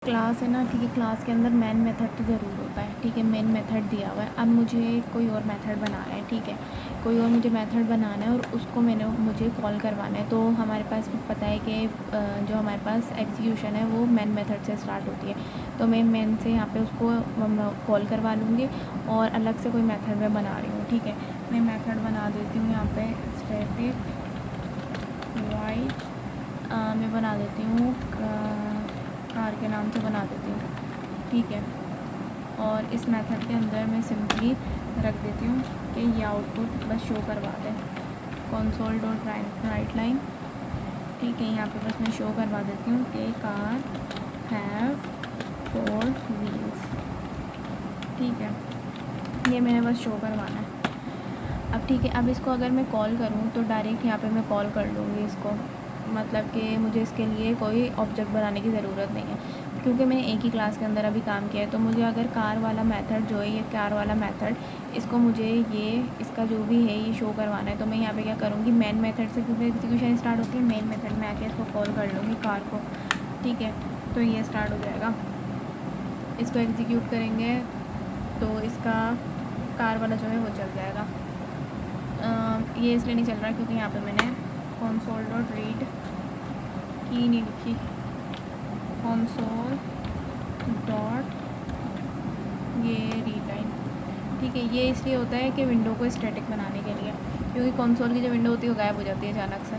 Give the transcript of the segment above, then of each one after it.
Class है ना, ठीक है। क्लास के अंदर मेन मेथड तो ज़रूर होता है, ठीक है। मेन मेथड दिया हुआ है। अब मुझे कोई और मेथड बनाना है, ठीक है। कोई और मुझे मेथड बनाना है और उसको मुझे कॉल करवाना है। तो हमारे पास पता है कि जो हमारे पास एग्जीक्यूशन है वो मेन मेथड से स्टार्ट होती है। तो मैं मेन से यहाँ पे उसको कॉल करवा लूँगी और अलग से कोई मेथड मैं बना रही हूँ, ठीक है। मैं मेथड बना देती हूँ यहाँ पे स्टैटिक वाइड मैं बना देती हूँ कार के नाम से बना देती हूँ, ठीक है। और इस मेथड के अंदर मैं सिंपली रख देती हूँ कि ये आउटपुट बस शो करवा दें कंसोल डॉट राइट लाइन, ठीक है। यहाँ पे बस मैं शो करवा देती हूँ कि कार हैव 4 व्हील्स, ठीक है। ये मैंने बस शो करवाना है। अब ठीक है, अब इसको अगर मैं कॉल करूँ तो डायरेक्ट यहाँ पे मैं कॉल कर लूँगी इसको, मतलब कि मुझे इसके लिए कोई ऑब्जेक्ट बनाने की ज़रूरत नहीं है, क्योंकि मैंने एक ही क्लास के अंदर अभी काम किया है। तो मुझे अगर कार वाला मेथड जो है, ये कार वाला मेथड, इसको मुझे इसका जो भी है ये शो करवाना है। तो मैं यहाँ पे क्या करूँगी, मेन मेथड से क्योंकि एग्जीक्यूशन स्टार्ट होती है, मेन मेथड में आके इसको कॉल कर लूँगी कार को, ठीक है। तो ये स्टार्ट हो जाएगा, इसको एग्जीक्यूट करेंगे तो इसका कार वाला जो है वो चल जाएगा। ये इसलिए नहीं चल रहा क्योंकि यहाँ पे मैंने कंसोल डॉट रीड की नहीं लिखी, कंसोल डॉट ये रीड लाइन, ठीक है। ये इसलिए होता है कि विंडो को स्टैटिक बनाने के लिए, क्योंकि कंसोल की जो विंडो होती है वो गायब हो जाती है अचानक से,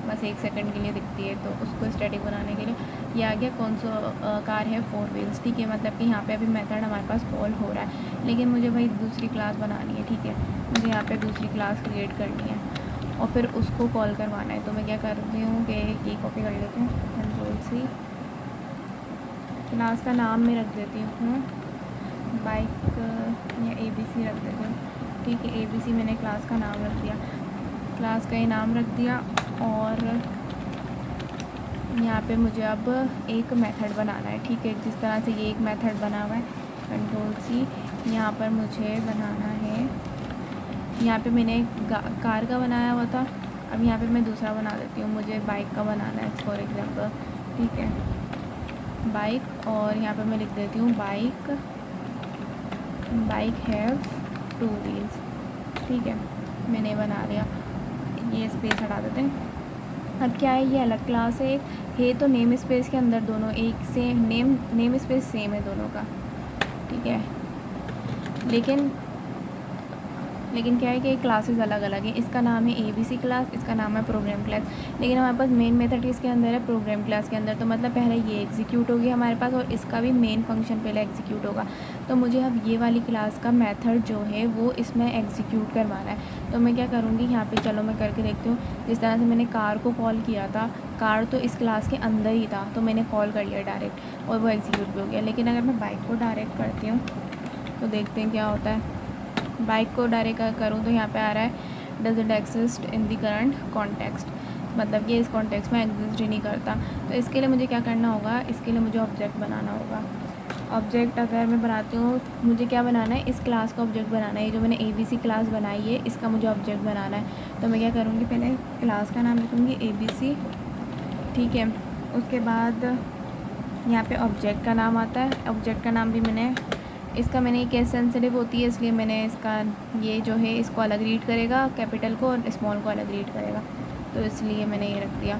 बस 1 सेकंड के लिए दिखती है। तो उसको स्टैटिक बनाने के लिए ये आ गया कंसोल कार है 4 व्हील्स, ठीक है। मतलब कि यहाँ पे अभी मेथड हमारे पास कॉल हो रहा है, लेकिन मुझे भाई दूसरी क्लास बनानी है, ठीक है। मुझे यहाँ पे दूसरी क्लास क्रिएट करनी है और फिर उसको कॉल करवाना है। तो मैं क्या करती हूँ कि ये कॉपी कर लेती हूँ, Ctrl+C, क्लास का नाम मैं रख देती हूँ बाइक या ABC रख देती हूँ, ठीक है। ABC मैंने क्लास का नाम रख दिया, क्लास का ये नाम रख दिया। और यहाँ पे मुझे अब एक मेथड बनाना है, ठीक है। जिस तरह से ये एक मेथड बना हुआ है, Ctrl+C, यहाँ पर मुझे बनाना है, यहाँ पे मैंने कार का बनाया हुआ था, अब यहाँ पे मैं दूसरा बना देती हूँ। मुझे बाइक का बनाना है फॉर एग्जांपल, ठीक है, बाइक। और यहाँ पे मैं लिख देती हूँ बाइक हैव 2 व्हील्स, ठीक है। मैंने बना लिया, ये स्पेस हटा देते हैं। अब क्या है, ये अलग क्लास है तो नेम स्पेस के अंदर दोनों एक से नेम स्पेस सेम है दोनों का, ठीक है। लेकिन क्या है कि क्लासेस अलग अलग हैं। इसका नाम है ABC क्लास, इसका नाम है प्रोग्राम क्लास, लेकिन हमारे पास मेन मेथड इसके अंदर है प्रोग्राम क्लास के अंदर। तो मतलब पहले ये एग्जीक्यूट होगी हमारे पास और इसका भी मेन फंक्शन पहले एग्जीक्यूट होगा। तो मुझे अब ये वाली क्लास का मेथड जो है वो इसमें एग्जीक्यूट करवाना है। तो मैं क्या करूँगी, यहाँ पर चलो मैं करके देखती हूँ। जिस तरह से मैंने कार को कॉल किया था, कार तो इस क्लास के अंदर ही था, तो मैंने कॉल कर लिया डायरेक्ट और वो एग्जीक्यूट भी हो गया। लेकिन अगर मैं बाइक को डायरेक्ट करती हूँ तो देखते हैं क्या होता है। बाइक को डायरेक्ट करूँ तो यहाँ पे आ रहा है does it exist in the current context, मतलब ये इस कॉन्टेक्स्ट में एग्जिस्ट ही नहीं करता। तो इसके लिए मुझे क्या करना होगा, इसके लिए मुझे ऑब्जेक्ट बनाना होगा। ऑब्जेक्ट अगर मैं बनाती हूँ, मुझे क्या बनाना है, इस क्लास का ऑब्जेक्ट बनाना है। ये जो मैंने ABC क्लास बनाई है इसका मुझे ऑब्जेक्ट बनाना है। तो मैं क्या करूँगी, पहले क्लास का नाम लिखूँगी ABC, ठीक है। उसके बाद यहाँ पे ऑब्जेक्ट का नाम आता है, ऑब्जेक्ट का नाम भी मैंने केस सेंसिटिव होती है इसलिए मैंने इसका ये जो है इसको अलग रीड करेगा, कैपिटल को, और स्मॉल को अलग रीड करेगा, तो इसलिए मैंने ये रख दिया।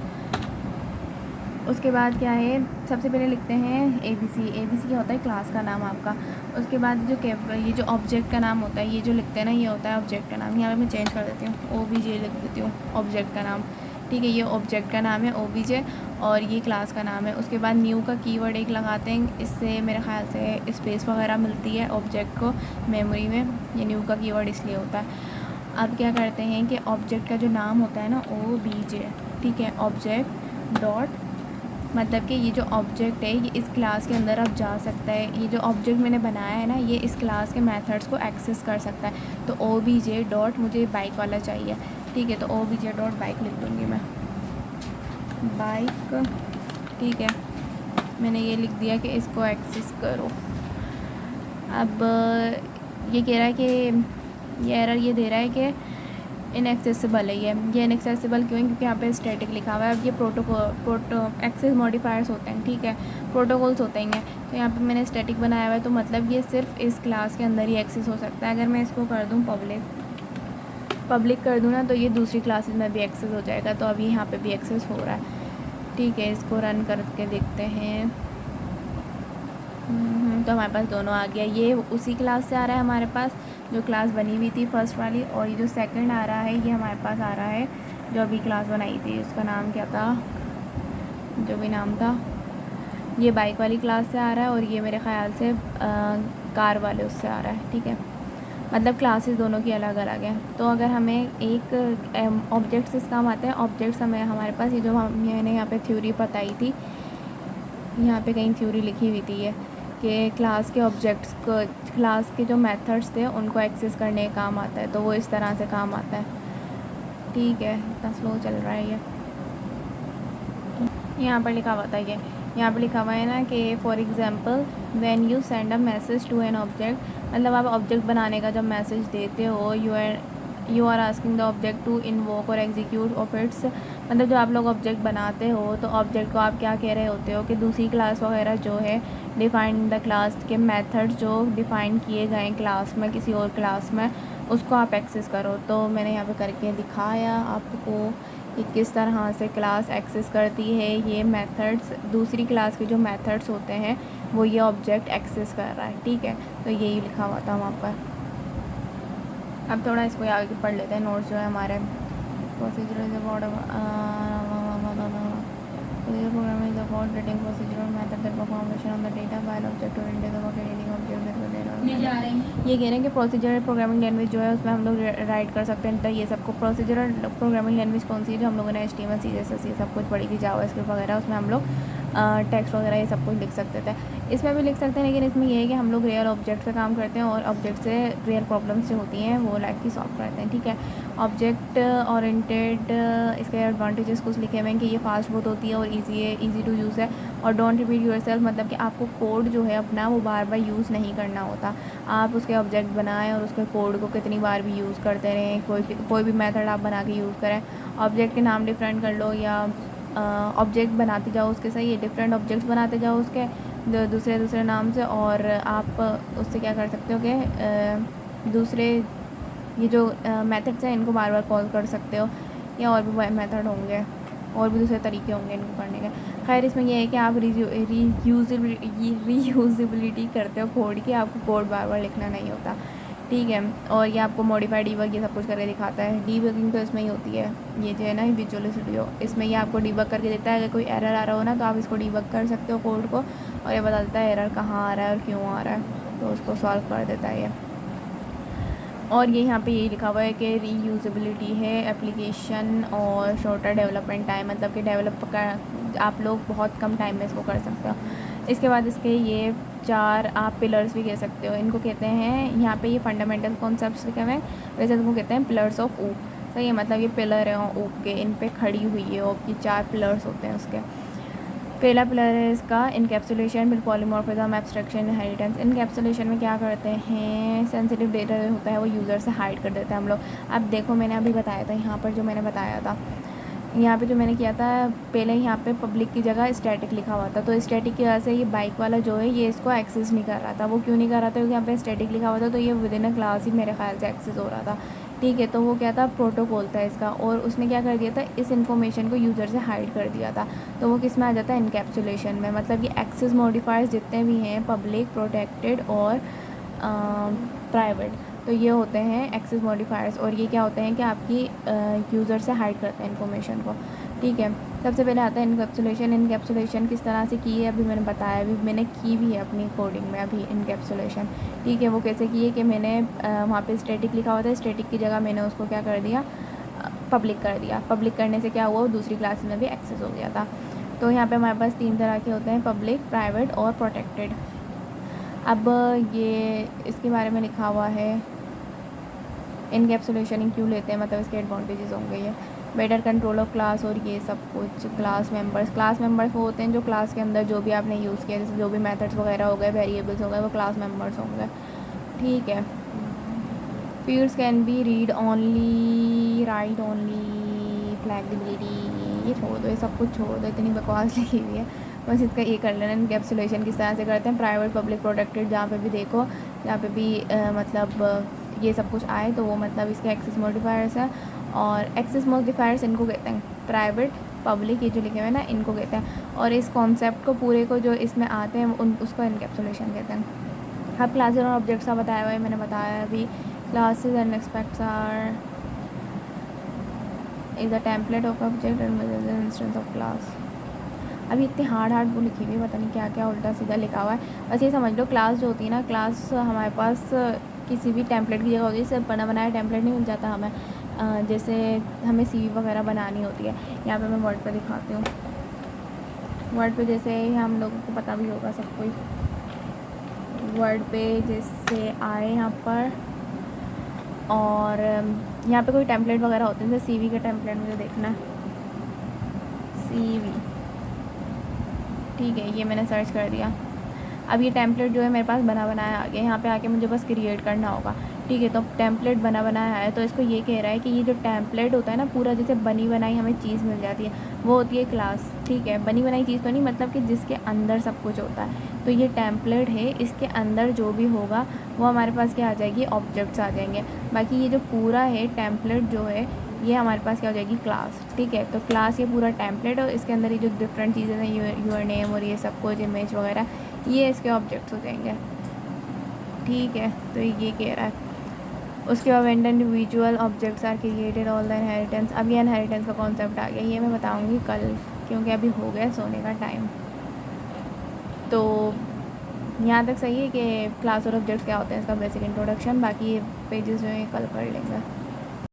उसके बाद क्या है, सबसे पहले लिखते हैं ABC क्या होता है, क्लास का नाम आपका। उसके बाद ये जो ऑब्जेक्ट का नाम होता है, ये जो लिखते हैं ना, ये होता है ऑब्जेक्ट का नाम। यहाँ पे मैं चेंज कर देती हूँ, OBJ लिख देती हूँ ऑब्जेक्ट का नाम, ठीक है। ये ऑब्जेक्ट का नाम है OBJ और ये क्लास का नाम है। उसके बाद न्यू का कीवर्ड एक लगाते हैं, इससे मेरे ख्याल से स्पेस वगैरह मिलती है ऑब्जेक्ट को मेमोरी में, ये न्यू का कीवर्ड इसलिए होता है। अब क्या करते हैं कि ऑब्जेक्ट का जो नाम होता है ना OBJ, ठीक है, ऑब्जेक्ट डॉट, मतलब कि ये जो ऑब्जेक्ट है ये इस क्लास के अंदर अब जा सकता है। ये जो ऑब्जेक्ट मैंने बनाया है ना, ये इस क्लास के मेथड्स को एक्सेस कर सकता है। तो OBJ डॉट, मुझे बाइक वाला चाहिए, ठीक है। तो OBJ डॉट बाइक लिख दूँगी मैं, बाइक, ठीक है। मैंने ये लिख दिया कि इसको एक्सेस करो। अब ये कह रहा है कि ये एरर ये दे रहा है कि इनएक्सेसिबल है ये इनएक्सेसिबल क्यों है? क्योंकि यहाँ पे स्टैटिक लिखा हुआ है। अब ये एक्सेस मॉडिफायर्स होते हैं, ठीक है, प्रोटोकॉल्स होते हैं। तो यहाँ पे मैंने स्टैटिक बनाया हुआ है, तो मतलब ये सिर्फ इस क्लास के अंदर ही एक्सेस हो सकता है। अगर मैं इसको कर दूँ पब्लिक कर दूँ ना, तो ये दूसरी क्लासेस में भी एक्सेस हो जाएगा। तो अभी यहाँ पे भी एक्सेस हो रहा है, ठीक है। इसको रन करके देखते हैं। तो हमारे पास दोनों आ गया। ये उसी क्लास से आ रहा है हमारे पास, जो क्लास बनी हुई थी फर्स्ट वाली, और ये जो सेकंड आ रहा है ये हमारे पास आ रहा है जो अभी क्लास बनाई थी, उसका नाम क्या था, जो भी नाम था। ये बाइक वाली क्लास से आ रहा है, और ये मेरे ख़्याल से कार वाले उससे आ रहा है, ठीक है। मतलब क्लासेस दोनों की अलग अलग हैं। तो अगर हमें एक ऑब्जेक्ट्स इस काम आते हैं। ऑब्जेक्ट्स हमें हमारे पास ये जो मैंने यहाँ पे थ्योरी बताई थी, यहाँ पे कहीं थ्योरी लिखी हुई थी ये, कि क्लास के ऑब्जेक्ट्स को, क्लास के जो मेथड्स थे उनको एक्सेस करने का काम आता है। तो वो इस तरह से काम आता है, ठीक है। इतना स्लो चल रहा है ये। यहाँ पर लिखा हुआ था ये, यहाँ पर लिखा हुआ है ना कि for example when you send a message to an object, मतलब आप ऑब्जेक्ट बनाने का जब मैसेज देते हो, you are asking the object to invoke और एग्जीक्यूट ऑफ इट्स, मतलब जब आप लोग ऑब्जेक्ट बनाते हो तो ऑब्जेक्ट को आप क्या कह रहे होते हो कि दूसरी क्लास वगैरह जो है डिफाइन द क्लास के मेथड्स जो डिफ़ाइन किए गए क्लास में, किसी और क्लास में, उसको आप एक्सेस करो। तो मैंने यहाँ पे करके दिखाया आपको कि किस तरह से क्लास एक्सेस करती है ये मेथड्स। दूसरी क्लास के जो मेथड्स होते हैं वो ये ऑब्जेक्ट एक्सेस कर रहा है, ठीक है। तो यही लिखा हुआ था वहाँ पर। अब थोड़ा इसको आगे पढ़ लेते हैं। नोट्स जो है हमारे, procedure program is about writing procedural method that perform operation on the data file object oriented about creating object। ये कह रहे हैं कि प्रोसीजरल प्रोग्रामिंग लैंग्वेज जो है उसमें हम लोग राइट कर सकते हैं। तो ये सबको प्रोसीजरल प्रोग्रामिंग लैंग्वेज कौन सी है? जो हम लोगों ने HTML CSS ये सब कुछ पढ़ी थी, जावास्क्रिप्ट वगैरह, उसमें हम लोग टेक्स्ट वगैरह ये सब कुछ लिख सकते थे। इसमें भी लिख सकते हैं, लेकिन इसमें ये है कि हम लोग रियल ऑब्जेक्ट से काम करते हैं और ऑब्जेक्ट से रियल प्रॉब्लम्स जो होती हैं वो लाइफ की सॉल्व करते हैं, ठीक है। ऑब्जेक्ट ओरिएंटेड, इसके एडवांटेजेस कुछ लिखे हुए हैं कि ये फास्ट बहुत होती है और ईजी टू यूज़ है, और डोंट रिपीट योरसेल्फ, मतलब कि आपको कोड जो है अपना वो बार बार यूज़ नहीं करना होता। आप उसके ऑब्जेक्ट बनाएं और उसके कोड को कितनी बार भी यूज़ करते रहें। कोई भी मेथड आप बना के यूज़ करें, ऑब्जेक्ट के नाम डिफरेंट कर लो, या ऑब्जेक्ट बनाते जाओ उसके, सही है, डिफरेंट ऑब्जेक्ट्स बनाते जाओ उसके दूसरे नाम से, और आप उससे क्या कर सकते हो कि दूसरे ये जो मेथड्स हैं इनको बार बार कॉल कर सकते हो, या और भी मेथड होंगे, और भी दूसरे तरीके होंगे इनको करने के। खैर इसमें यह है कि आप रीयूजेबिलिटी करते हो कोड की, आपको कोड बार बार लिखना नहीं होता, ठीक है। और ये आपको मॉडिफाई डीबग ये सब कुछ करके दिखाता है। डीबगिंग तो इसमें ही होती है, ये जो है ना विजुअल स्टूडियो, इसमें ये आपको डीबग करके देता है। अगर कोई एरर आ रहा हो ना तो आप इसको डीबग कर सकते हो कोड को, और ये बताता है एरर कहाँ आ रहा है और क्यों आ रहा है, तो उसको सॉल्व कर देता है ये। और ये यहाँ पे यही लिखा हुआ है कि रीयूजेबिलिटी है एप्लीकेशन और शॉर्टर डेवलपमेंट टाइम, मतलब कि डेवलप कर आप लोग बहुत कम टाइम में इसको कर सकते हो। इसके बाद इसके ये 4 आप पिलर्स भी कह सकते हो, इनको कहते हैं यहाँ पे ये फंडामेंटल कॉन्सेप्ट्स लिखे हुए हैं, वैसे इनको कहते हैं पिलर्स ऑफ ऊप, सही है। मतलब ये पिलर है ऊप के, इन पे खड़ी हुई है ऊप की, 4 पिलर्स होते हैं उसके। पहला पिलर है इसका इनकैप्सुलेशन, फिर पॉलीमॉर्फिज्म, एब्स्ट्रैक्शन, इनहेरिटेंस। इनकैप्सुलेशन में क्या करते हैं, सेंसिटिव डेटा जो होता है वो यूज़र से हाइड कर देते हैं हम लोग। अब देखो मैंने अभी बताया था, यहाँ पर जो मैंने बताया था, यहाँ पे जो मैंने किया था पहले, यहाँ पे पब्लिक की जगह स्टैटिक लिखा हुआ था, तो स्टैटिक की वजह से ये बाइक वाला जो है ये इसको एक्सेस नहीं कर रहा था। वो क्यों नहीं कर रहा था? क्योंकि यहाँ पे स्टैटिक लिखा हुआ था, तो ये विद इन अ क्लास ही मेरे ख्याल से एक्सेस हो रहा था, ठीक है। तो वो क्या था, प्रोटोकॉल था इसका, और उसने क्या कर दिया था, इस इन्फॉर्मेशन को यूज़र से हाइड कर दिया था। तो वो किस में आ जाता है, इनकैप्सुलेशन में। मतलब ये एक्सेस मॉडिफायर्स जितने भी हैं, पब्लिक, प्रोटेक्टेड और प्राइवेट, तो ये होते हैं एक्सेस मॉडिफायर्स। और ये क्या होते हैं कि आपकी यूज़र से हाइड करते हैं इन्फॉर्मेशन को, ठीक है। सबसे पहले आता है इनकैप्सुलेशन। इनकैप्सुलेशन किस तरह से की है अभी मैंने बताया, अभी मैंने की भी है अपनी कोडिंग में अभी इनकैप्सुलेशन, ठीक है। वो कैसे की है कि मैंने वहाँ पे स्टैटिक लिखा हुआ था, स्टैटिक की जगह मैंने उसको क्या कर दिया, पब्लिक कर दिया। पब्लिक करने से क्या हुआ, दूसरी क्लास में भी एक्सेस हो गया था। तो यहाँ पे हमारे पास 3 तरह के होते हैं, पब्लिक, प्राइवेट और प्रोटेक्टेड। अब ये इसके बारे में लिखा हुआ है, इनकैप्सुलेशन क्यों लेते हैं, मतलब इसके एडवांटेजेस होंगे ये, बेटर कंट्रोल ऑफ क्लास और ये सब कुछ। क्लास मेंबर्स वो होते हैं जो क्लास के अंदर जो भी आपने यूज़ किया, जैसे जो भी मेथड्स वगैरह हो गए, वेरिएबल्स हो गए, वो क्लास मेंबर्स होंगे, ठीक है। Fields can be read only, right only, flexibility, ये छोड़ दो, ये सब कुछ छोड़ दो, इतनी बकवास लिखी हुई है, बस इसका ये कर लेना। एनकैप्सुलेशन किस तरह से करते हैं, प्राइवेट पब्लिक प्रोटेक्टेड, जहाँ पे भी देखो जहाँ पे भी मतलब ये सब कुछ आए तो वो मतलब इसके एक्सेस मॉडिफायर्स हैं। और एक्सेस मॉडिफायर्स इनको कहते हैं प्राइवेट पब्लिक, ये जो लिखे हुए हैं ना इनको कहते हैं। और इस कॉन्सेप्ट को पूरे को जो इसमें आते हैं उन उसको एनकैप्सुलेशन कहते हैं। अब क्लासेस और ऑब्जेक्ट्स का बताया हुआ है, मैंने बताया अभी। Classes and aspects are is a template of object and instance of class. अभी इतनी हार्ड वो लिखी हुई है, पता नहीं क्या क्या उल्टा सीधा लिखा हुआ है। बस ये समझ लो क्लास जो होती है ना, क्लास हमारे पास किसी भी टेम्पलेट की जगह होती है। सिर्फ बना बनाया टेम्पलेट नहीं मिल जाता हमें, जैसे हमें CV वगैरह बनानी होती है। यहाँ पे मैं वर्ड पे दिखाती हूँ। वर्ड पे जैसे हम लोगों को पता भी होगा सब कोई, वर्ड पे जैसे आए यहाँ पर, और यहाँ पे कोई टेम्पलेट वगैरह होते हैं, जैसे CV का टेम्पलेट मुझे देखना है, CV, ठीक है, ये मैंने सर्च कर दिया। अब ये टेम्पलेट जो है मेरे पास बना बनाया आ गया, यहाँ पे आके मुझे बस क्रिएट करना होगा, ठीक है। तो टेम्पलेट बना बनाया है, तो इसको ये कह रहा है कि ये जो टेम्पलेट होता है ना पूरा, जैसे बनी बनाई हमें चीज़ मिल जाती है, वो होती है क्लास, ठीक है। बनी बनाई चीज़ तो नहीं, मतलब कि जिसके अंदर सब कुछ होता है, तो ये टेम्पलेट है, इसके अंदर जो भी होगा वो हमारे पास क्या आ जाएगी, ऑब्जेक्ट्स आ जाएंगे। बाकी ये जो पूरा है टेम्पलेट जो है ये हमारे पास क्या हो जाएगी, क्लास, ठीक है। तो क्लास ये पूरा टेम्पलेट, और इसके अंदर ये जो डिफरेंट चीज़ें हैं, यूर नेम और ये सब कुछ, इमेज वगैरह, ये इसके ऑब्जेक्ट्स हो जाएंगे, ठीक है। तो ये कह रहा है। उसके बाद when individual objects are created all the inheritance. अब ये इनहेरिटेंस का कॉन्सेप्ट आ गया, ये मैं बताऊंगी कल, क्योंकि अभी हो गया सोने का टाइम। तो यहाँ तक सही है कि क्लास और ऑब्जेक्ट्स क्या होते हैं, इसका बेसिक इंट्रोडक्शन। बाकी ये पेजेस जो है कल पढ़ लेंगे।